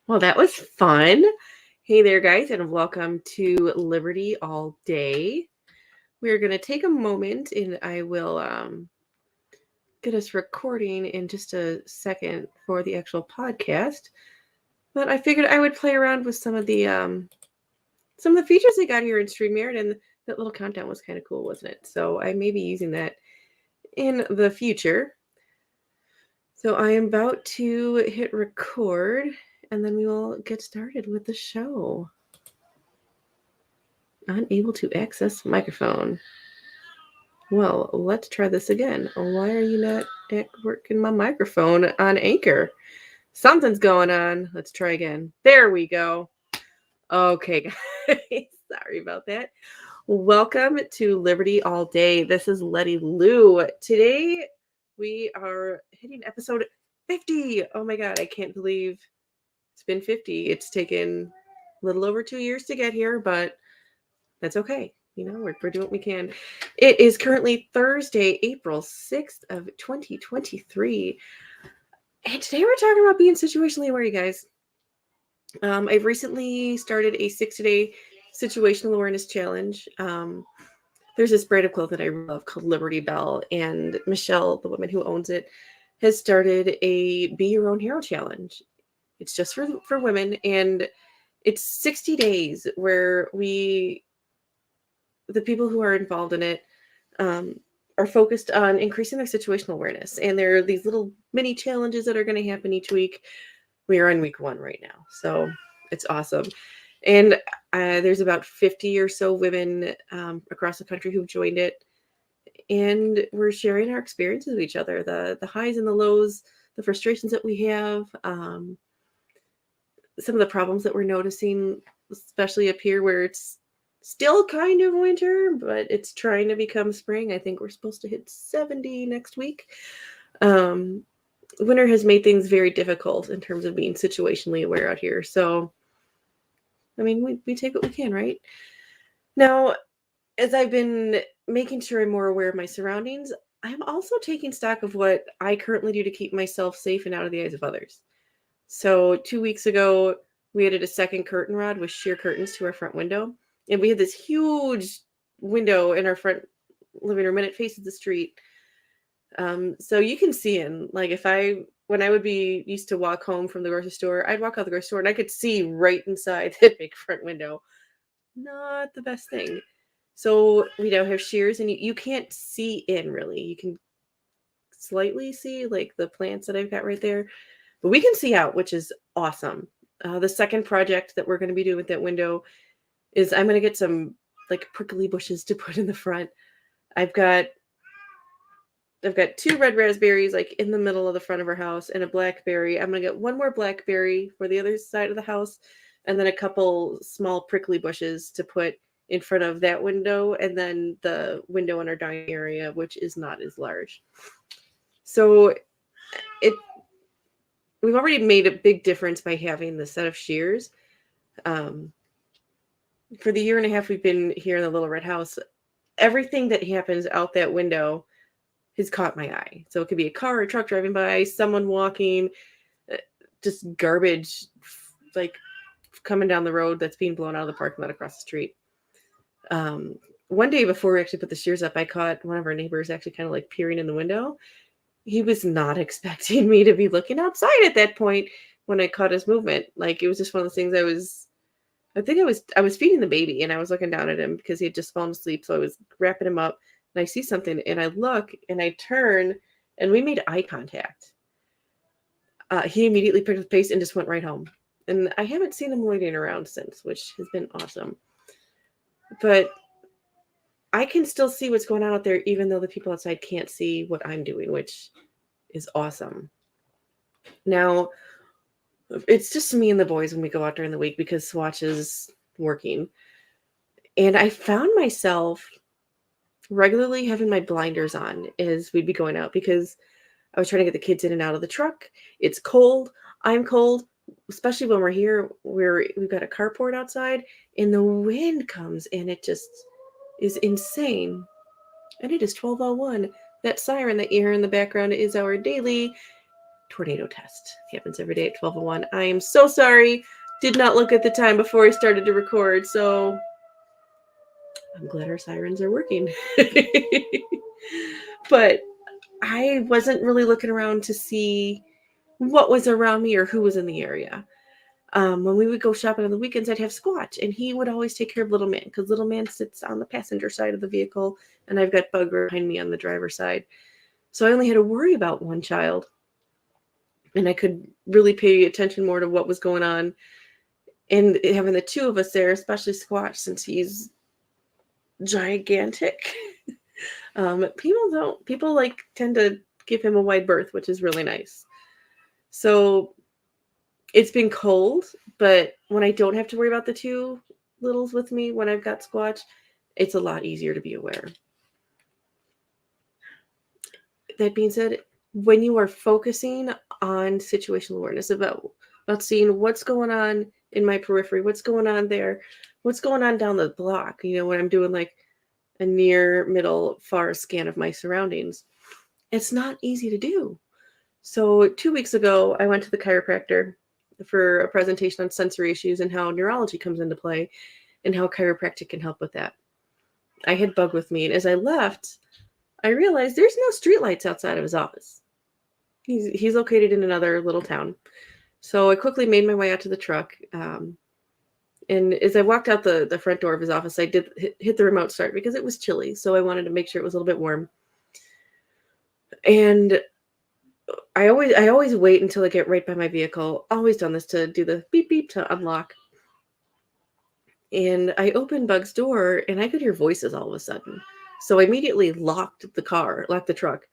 Well, that was fun. Hey there, guys, and welcome to Liberty All Day. We're going to take a moment and I will get us recording in just a second for the actual podcast. But I figured I would play around with some of the features they got here in StreamYard, and that little countdown was kind of cool, wasn't it? So I may be using that in the future. So I am about to hit record, and then we will get started with the show. Unable to access microphone. Well, let's try this again. Why are you not working my microphone on Anchor? Something's going on. Let's try again. There we go. Okay, guys. Sorry about that. Welcome to Liberty All Day. This is Letty Lou. Today we are hitting episode 50. Oh my God, I can't believe it's been 50. It's taken a little over 2 years to get here, but that's okay. We're doing what we can. It is currently Thursday, April 6th of 2023. And today we're talking about being situationally aware, you guys. I've recently started a 60-day situational awareness challenge. There's this brand of clothing that I love called Liberty Bell, and Michelle, the woman who owns it, has started a Be Your Own Hero challenge. It's just for women, and it's 60 days where the people who are involved in it are focused on increasing their situational awareness. And there are these little mini challenges that are going to happen each week. We are on week 1 right now, so it's awesome. And there's about 50 or so women across the country who've joined it. And we're sharing our experiences with each other, the highs and the lows, the frustrations that we have, some of the problems that we're noticing, especially up here where it's still kind of winter, but it's trying to become spring. I think we're supposed to hit 70 next week. Winter has made things very difficult in terms of being situationally aware out here. So, I mean, we take what we can, right? Now, as I've been making sure I'm more aware of my surroundings, I'm also taking stock of what I currently do to keep myself safe and out of the eyes of others. So 2 weeks ago, we added a second curtain rod with sheer curtains to our front window. And we had this huge window in our front living room, and it faces the street. So you can see in, like, when I would be used to walk home from the grocery store, I'd walk out the grocery store and I could see right inside that big front window. Not the best thing. So we now have shears, and you can't see in really. You can slightly see like the plants that I've got right there, but we can see out, which is awesome. The second project that we're going to be doing with that window is I'm going to get some like prickly bushes to put in the front. I've got 2 red raspberries like in the middle of the front of our house, and a blackberry. I'm going to get one more blackberry for the other side of the house, and then a couple small prickly bushes to put in front of that window, and then the window in our dining area, which is not as large. So we've already made a big difference by having the set of shears. For the year and a half we've been here in the Little Red House, everything that happens out that window has caught my eye. So it could be a car or a truck driving by, someone walking, just garbage like coming down the road that's being blown out of the parking lot across the street. One day before we actually put the shears up, I caught one of our neighbors actually kind of like peering in the window. He was not expecting me to be looking outside at that point when I caught his movement. Like, it was just one of those things. I was feeding the baby, and I was looking down at him because he had just fallen asleep. So I was wrapping him up, and I see something, and I look, and I turn, and we made eye contact. He immediately picked up the pace and just went right home. And I haven't seen him waiting around since, which has been awesome. But I can still see what's going on out there, even though the people outside can't see what I'm doing, which is awesome. Now, it's just me and the boys when we go out during the week because Swatch is working. And I found myself regularly having my blinders on as we'd be going out because I was trying to get the kids in and out of the truck. It's cold. I'm cold, especially when we're here where we've got a carport outside and the wind comes and it just is insane. And it is 12:01. That siren that you hear in the background is our daily tornado test. It happens every day at 12:01. I am so sorry. Did not look at the time before I started to record, so I'm glad our sirens are working. But I wasn't really looking around to see what was around me or who was in the area. When we would go shopping on the weekends, I'd have Squatch, and he would always take care of Little Man because Little Man sits on the passenger side of the vehicle, and I've got Bug behind me on the driver's side. So I only had to worry about one child, and I could really pay attention more to what was going on. And having the two of us there, especially Squatch, since he's gigantic, people like tend to give him a wide berth, which is really nice. So it's been cold, but when I don't have to worry about the two littles with me, when I've got Squatch, it's a lot easier to be aware. That being said, when you are focusing on situational awareness about seeing what's going on in my periphery, what's going on there, what's going on down the block, when I'm doing like a near, middle, far scan of my surroundings, it's not easy to do. So 2 weeks ago, I went to the chiropractor for a presentation on sensory issues and how neurology comes into play and how chiropractic can help with that. I had Bug with me, and as I left, I realized there's no streetlights outside of his office. He's located in another little town. So I quickly made my way out to the truck. And as I walked out the front door of his office, I did hit the remote start because it was chilly. So I wanted to make sure it was a little bit warm. And I always wait until I get right by my vehicle. Always done this to do the beep beep to unlock. And I opened Bug's door, and I could hear voices all of a sudden. So I immediately locked the truck.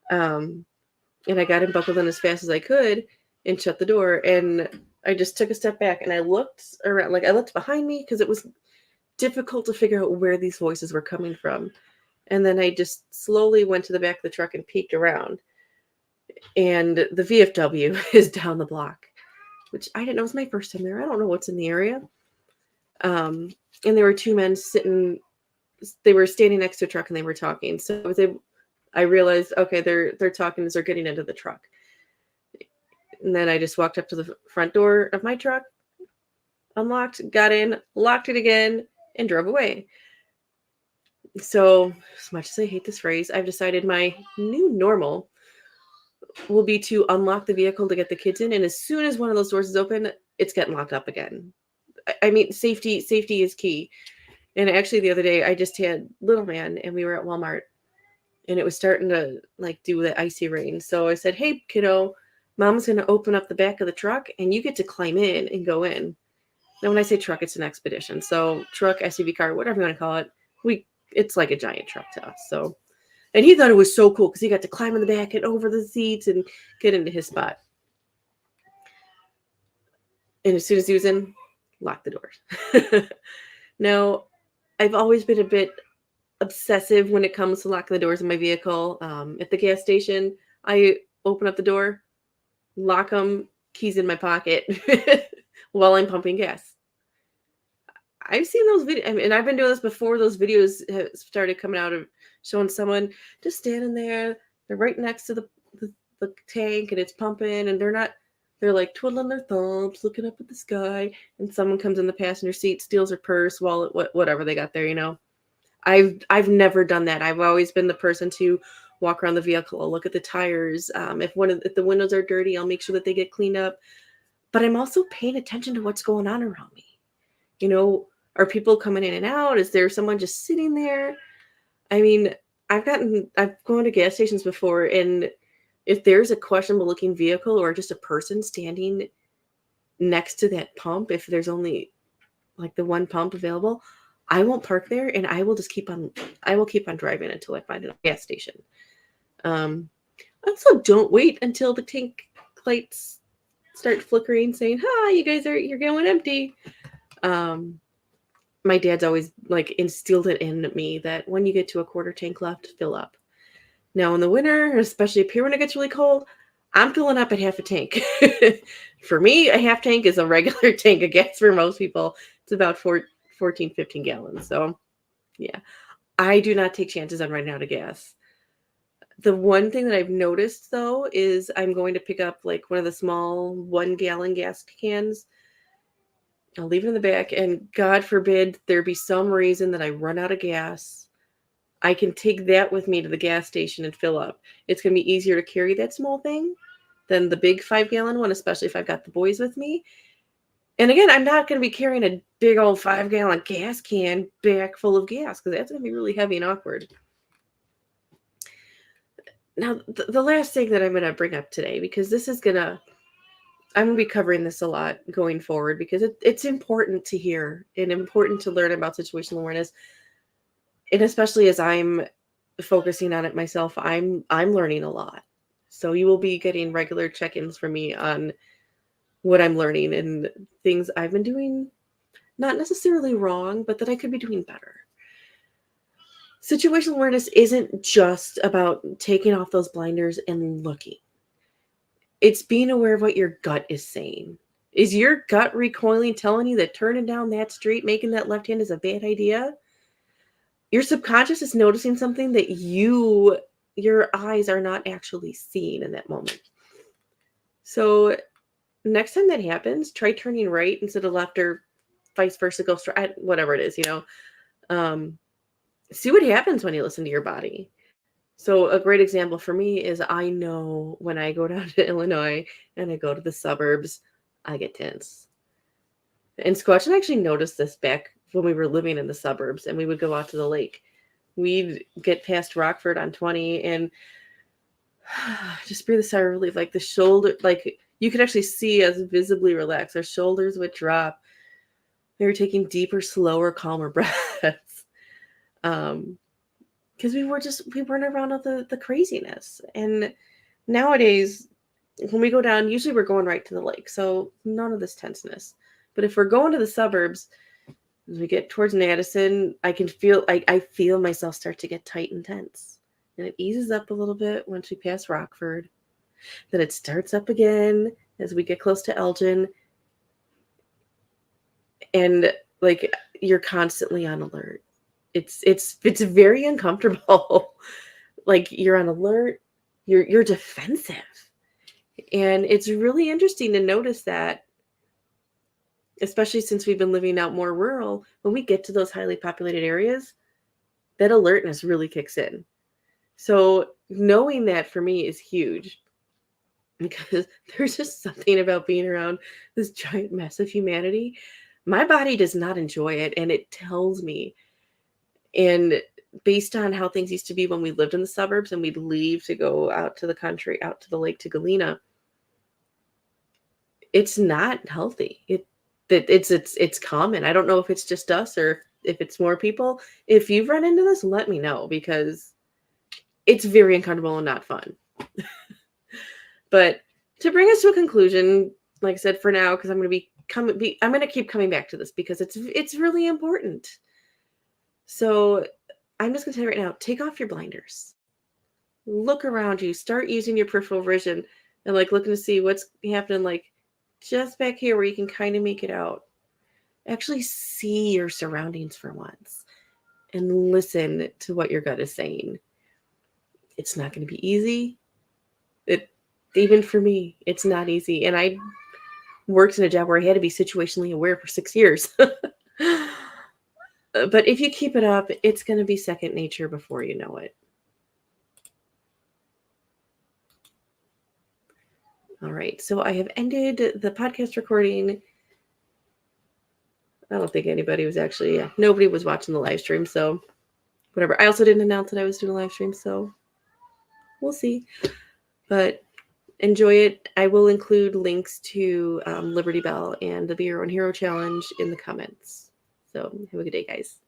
And I got him buckled in as fast as I could and shut the door. And I just took a step back, and I looked around, I looked behind me because it was difficult to figure out where these voices were coming from. And then I just slowly went to the back of the truck and peeked around. And the VFW is down the block, which I didn't know was my first time there. I don't know what's in the area. And there were two men sitting. They were standing next to a truck and they were talking. So I realized, okay, they're talking as they're getting into the truck. And then I just walked up to the front door of my truck, unlocked, got in, locked it again, and drove away. So, as much as I hate this phrase, I've decided my new normal will be to unlock the vehicle to get the kids in. And as soon as one of those doors is open, it's getting locked up again. I mean, safety is key. And actually the other day I just had Little Man and we were at Walmart and it was starting to do the icy rain. So I said, hey kiddo, Mom's going to open up the back of the truck and you get to climb in and go in. Now when I say truck, it's an expedition. So truck, SUV, car, whatever you want to call it. It's like a giant truck to us. So, and he thought it was so cool because he got to climb in the back and over the seats and get into his spot. And as soon as he was in, lock the doors. Now, I've always been a bit obsessive when it comes to locking the doors in my vehicle. At the gas station, I open up the door, lock them, keys in my pocket while I'm pumping gas. I've seen those videos, and I've been doing this before those videos have started coming out of showing someone just standing there. They're right next to the tank, and it's pumping, and they're like twiddling their thumbs, looking up at the sky, and someone comes in the passenger seat, steals their purse, wallet, whatever they got there, I've never done that. I've always been the person to walk around the vehicle. I'll look at the tires. If the windows are dirty, I'll make sure that they get cleaned up. But I'm also paying attention to what's going on around me. Are people coming in and out? Is there someone just sitting there? I mean, I've gone to gas stations before, and if there's a questionable looking vehicle or just a person standing next to that pump, if there's only the one pump available, I won't park there and I will keep on driving until I find a gas station. Also don't wait until the tank lights start flickering saying, hi, you're going empty. My dad's always instilled it in me that when you get to a quarter tank left, fill up. Now in the winter, especially up here when it gets really cold, I'm filling up at half a tank. For me, a half tank is a regular tank of gas. For most people, it's about 14, 15 gallons. So yeah, I do not take chances on running out of gas. The one thing that I've noticed though is I'm going to pick up like one of the small 1 gallon gas cans. I'll leave it in the back, and God forbid there be some reason that I run out of gas. I can take that with me to the gas station and fill up. It's going to be easier to carry that small thing than the big 5 gallon one, especially if I've got the boys with me. And again, I'm not going to be carrying a big old 5 gallon gas can back full of gas because that's going to be really heavy and awkward. Now, the last thing that I'm going to bring up today, because I'm going to be covering this a lot going forward because it's important to hear and important to learn about situational awareness. And especially as I'm focusing on it myself, I'm learning a lot. So you will be getting regular check-ins from me on what I'm learning and things I've been doing, not necessarily wrong, but that I could be doing better. Situational awareness isn't just about taking off those blinders and looking. It's being aware of what your gut is saying. Is your gut recoiling, telling you that turning down that street, making that left hand is a bad idea? Your subconscious is noticing something that your eyes are not actually seeing in that moment. So next time that happens, try turning right instead of left, or vice versa, go straight, whatever it is, see what happens when you listen to your body. So a great example for me is I know when I go down to Illinois and I go to the suburbs, I get tense. And Squatch and I actually noticed this back when we were living in the suburbs and we would go out to the lake. We'd get past Rockford on 20 and just breathe a sigh of relief. Like the shoulder, like you could actually see us visibly relax. Our shoulders would drop. We were taking deeper, slower, calmer breaths. Because we weren't around all the craziness. And nowadays, when we go down, usually we're going right to the lake. So none of this tenseness. But if we're going to the suburbs, as we get towards Madison, I feel myself start to get tight and tense. And it eases up a little bit once we pass Rockford. Then it starts up again as we get close to Elgin. And like you're constantly on alert. It's very uncomfortable. Like you're on alert, you're defensive. And it's really interesting to notice that, especially since we've been living out more rural, when we get to those highly populated areas, that alertness really kicks in. So knowing that for me is huge because there's just something about being around this giant mess of humanity. My body does not enjoy it, and it tells me. And based on how things used to be when we lived in the suburbs and we'd leave to go out to the country, out to the lake, to Galena, it's not healthy. It's common. I don't know if it's just us or if it's more people. If you've run into this, let me know because it's very uncomfortable and not fun. But to bring us to a conclusion, like I said, for now, because I'm going to keep coming back to this because it's really important. So I'm just going to tell you right now, take off your blinders. Look around you. Start using your peripheral vision and like looking to see what's happening like just back here where you can kind of make it out. Actually see your surroundings for once and listen to what your gut is saying. It's not going to be easy. Even for me, it's not easy. And I worked in a job where I had to be situationally aware for 6 years. But if you keep it up, it's going to be second nature before you know it. All right. So I have ended the podcast recording. I don't think anybody was nobody was watching the live stream. So whatever. I also didn't announce that I was doing a live stream. So we'll see. But enjoy it. I will include links to Liberty Bell and the Be Your Own Hero Challenge in the comments. So have a good day, guys.